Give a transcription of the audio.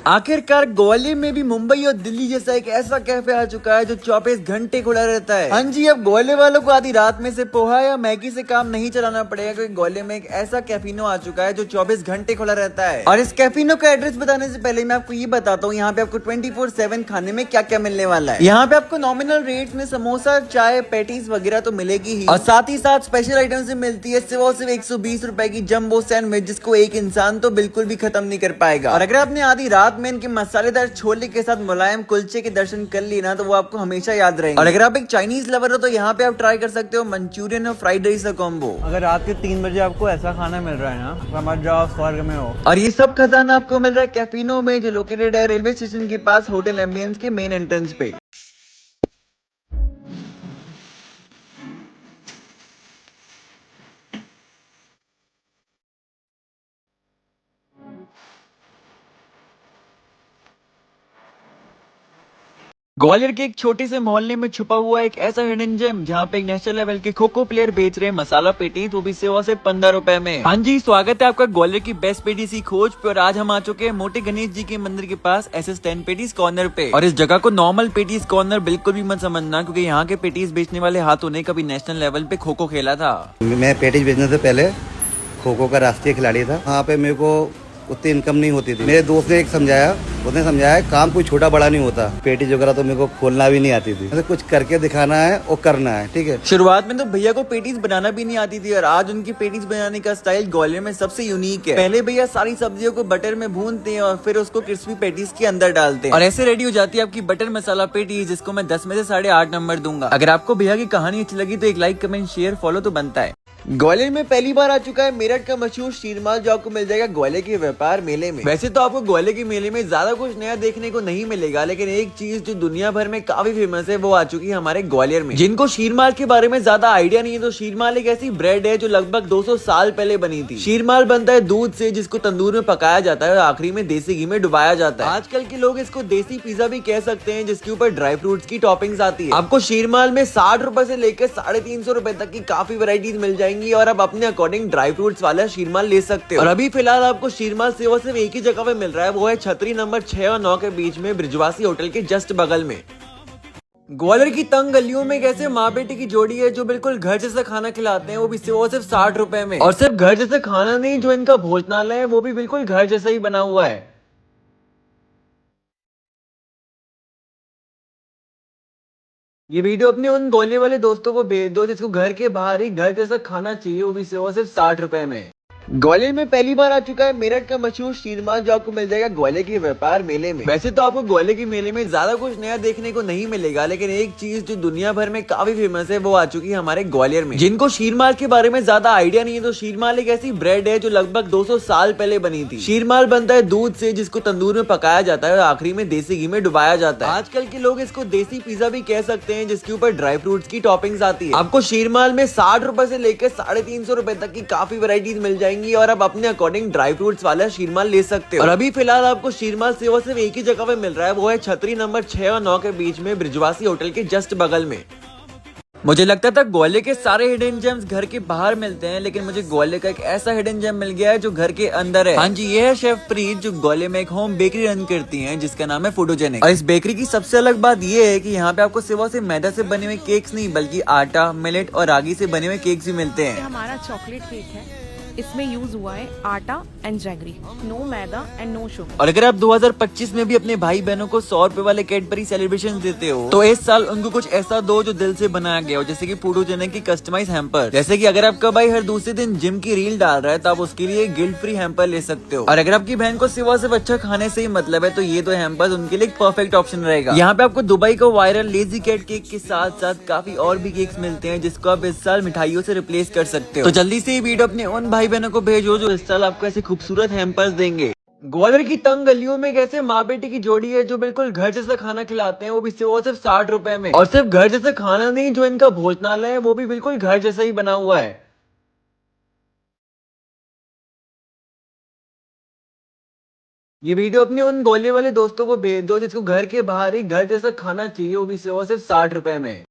आखिरकार ग्वालियर में भी मुंबई और दिल्ली जैसा एक ऐसा कैफे आ चुका है जो 24 घंटे खुला रहता है। हाँ जी, अब ग्वालियर वालों को आधी रात में से पोहा या मैगी से काम नहीं चलाना पड़ेगा, क्योंकि ग्वालियर में एक ऐसा कैफिनो आ चुका है जो 24 घंटे खुला रहता है। और इस कैफिनो का एड्रेस बताने से पहले मैं आपको ये बताता हूँ, यहाँ पे आपको 24/7 खाने में क्या क्या मिलने वाला है। यहाँ पे आपको नॉमिनल रेट में समोसा, चाय, पैटीज वगैरह तो मिलेगी ही, और साथ ही साथ स्पेशल आइटम से मिलती है सिर्फ 120 रुपए की जम्बो सैंडविच, जिसको एक इंसान तो बिल्कुल भी खत्म नहीं कर पाएगा। और अगर आपने आधी रात में इनके मसालेदार छोले के साथ मुलायम कुलचे के दर्शन कर लिए ना, तो वो आपको हमेशा याद रहेंगे। और अगर आप एक चाइनीज लवर हो तो यहाँ पे आप ट्राई कर सकते हो मंचूरियन और फ्राइड राइस का कॉम्बो। अगर रात के 3 बजे आपको ऐसा खाना मिल रहा है ना, समझ जाओ स्वर्ग में हो। और ये सब खजाना आपको मिल रहा है कैफिनो में, जो लोकेटेड है रेलवे स्टेशन के पास होटल एम्बियंस के मेन एंट्रेंस पे। ग्वालियर के एक छोटे से मोहल्ले में छुपा हुआ एक ऐसा हिडन जेम, जहाँ पे एक नेशनल लेवल के खो खो प्लेयर बेच रहे हैं मसाला पेटीज, वो भी सिर्फ 15 रुपए में। हाँ जी, स्वागत है आपका ग्वालियर की बेस्ट पेटीज की खोज पे। और आज हम आ चुके हैं मोटे गणेश जी के मंदिर के पास SS10 पेटीज कॉर्नर पे। और इस जगह को नॉर्मल पेटीज कॉर्नर बिल्कुल भी मत समझना, क्योंकि यहाँ के पेटीज बेचने वाले हाथों ने कभी नेशनल लेवल पे खो खो खेला था। मैं पेटीज बेचने से पहले खो खो का राष्ट्रीय खिलाड़ी था। वहाँ पे मेरे को उतनी इनकम नहीं होती थी। मेरे दोस्त ने उसने समझाया काम कोई छोटा बड़ा नहीं होता। पेटीज वगैरह तो मेरे को खोलना भी नहीं आती थी। मतलब कुछ करके दिखाना है और करना है, ठीक है। शुरुआत में तो भैया को पेटीज बनाना भी नहीं आती थी, और आज उनकी पेटीज बनाने का स्टाइल ग्वालियर में सबसे यूनिक है। पहले भैया सारी सब्जियों को बटर में भूनते हैं और फिर उसको क्रिस्पी पेटीज के अंदर डालते हैं, और ऐसे रेडी हो जाती है आपकी बटर मसाला पेटीज, जिसको मैं 10 में से 8.5 नंबर दूंगा। अगर आपको भैया की कहानी अच्छी लगी तो एक लाइक, कमेंट, शेयर, फॉलो तो बनता है। ग्वालियर में पहली बार आ चुका है मेरठ का मशहूर शीरमाल, जो आपको मिल जाएगा ग्वालियर के व्यापार मेले में। वैसे तो आपको ग्वालियर के मेले में ज्यादा कुछ नया देखने को नहीं मिलेगा, लेकिन एक चीज जो दुनिया भर में काफी फेमस है वो आ चुकी है हमारे ग्वालियर में। जिनको शीरमाल के बारे में ज्यादा आइडिया नहीं है, तो शीरमाल एक ऐसी ब्रेड है जो लगभग 200 साल पहले बनी थी। शीरमाल बनता है दूध से, जिसको तंदूर में पकाया जाता है और आखिरी में देसी घी में डुबाया जाता है। आजकल के लोग इसको देसी पिज्जा भी कह सकते हैं, जिसके ऊपर ड्राई फ्रूट्स की टॉपिंग्स आती है। आपको शीरमाल में 60 रुपए से लेकर 350 रुपए तक की काफी वैरायटीज मिल जाएंगी, और आप अपने अकॉर्डिंग ड्राई फ्रूट्स वाला शीरमाल ले सकते हो। और अभी फिलहाल आपको शीरमाल सिर्फ एक ही जगह पे मिल रहा है, वो है छतरी नंबर 6 और 9 के बीच में, ब्रिजवासी होटल के जस्ट बगल में। ग्वालियर की तंग गलियों में कैसे माँ बेटे की जोड़ी है जो बिल्कुल घर जैसा खाना खिलाते हैं, वो भी सिर्फ 60 रुपए में। और सिर्फ घर जैसा खाना नहीं, जो इनका भोजनालय है वो भी बिल्कुल घर जैसा ही बना हुआ है। ये वीडियो अपने उन ग्वालियर वाले दोस्तों को भेज दो जिसको घर के बाहर ही घर जैसा खाना चाहिए, वो भी सिर्फ 60 रुपए में। ग्वालियर में पहली बार आ चुका है मेरठ का मशहूर शीरमाल, जो आपको मिल जाएगा ग्वालियर के व्यापार मेले में। वैसे तो आपको ग्वालियर के मेले में ज्यादा कुछ नया देखने को नहीं मिलेगा, लेकिन एक चीज जो दुनिया भर में काफी फेमस है वो आ चुकी है हमारे ग्वालियर में। जिनको शीरमाल के बारे में ज्यादा आइडिया नहीं है, तो शीरमाल एक ऐसी ब्रेड है जो लगभग 200 साल पहले बनी थी। शीरमाल बनता है दूध से, जिसको तंदूर में पकाया जाता है और आखिरी में देसी घी में डुबाया जाता है। आजकल के लोग इसको देसी पिज्जा भी कह सकते हैं, जिसके ऊपर ड्राई फ्रूट्स की टॉपिंग्स आती है। आपको शीरमाल में 60 रुपए से लेकर 350 रुपए तक की काफी वैरायटीज मिल जाएंगी, और आप अपने अकॉर्डिंग ड्राई फ्रूट्स वाला शीरमाल ले सकते हो। और अभी फिलहाल आपको शीरमाल सिर्फ एक ही जगह पे मिल रहा है, वो है छतरी नंबर 6 और 9 के बीच में, ब्रिजवासी होटल के जस्ट बगल में। मुझे लगता था ग्वालियर के सारे हिडन जेम्स घर के बाहर मिलते हैं, लेकिन मुझे ग्वालियर का एक ऐसा हिडन जेम मिल गया है जो घर के अंदर है। हाँ जी, ये है शेफ प्रीत, जो ग्वालियर में एक होम बेकरी रन करती हैं, जिसका नाम है फोटोजेनिक। और इस बेकरी की सबसे अलग बात ये है कि यहाँ पे आपको सिर्फ मैदा से बने हुए केक्स नहीं, बल्कि आटा, मिलेट और रागी से बने हुए केक्स भी मिलते हैं। हमारा चॉकलेट केक है, इसमें यूज हुआ है atta and jaggery, no maida and no sugar. और अगर आप 2025 में भी अपने भाई बहनों को 100 रुपए वाले कैडबरी सेलिब्रेशन देते हो, तो इस साल उनको कुछ ऐसा दो जो दिल से बनाया गया हो, जैसे कि फोटोजेनिक की कस्टमाइज हैम्पर। जैसे कि अगर आपका भाई हर दूसरे दिन जिम की रील डाल रहा है, तो आप उसके लिए गिल्ट फ्री हैम्पर ले सकते हो। और अगर आपकी बहन को सिर्फ अच्छा खाने से ही मतलब है, तो ये दो हैम्पर उनके लिए परफेक्ट ऑप्शन रहेगा। यहाँ पे आपको दुबई का वायरल लेजी कैट केक के साथ साथ काफी और भी केक्स मिलते हैं, जिसको आप इस साल मिठाइयों से रिप्लेस कर सकते हो। तो जल्दी से ये वीडियो अपने उन भाई बहनों को भेजो जो इस साल आपको ऐसे खूबसूरत हैम्पर्स देंगे। ग्वालियर की तंग गलियों में कैसे माँ बेटे की जोड़ी है जो बिल्कुल घर जैसा खाना खिलाते हैं, वो भी सिर्फ 60 रुपए में। और सिर्फ घर जैसा खाना नहीं, जो इनका भोजनालय है वो भी बिल्कुल घर जैसा ही बना हुआ है। ये वीडियो अपने उन ग्वालियर वाले दोस्तों को भेज दो जिसको घर के बाहर ही घर जैसा खाना चाहिए, वो भी सिर्फ 60 रुपए में।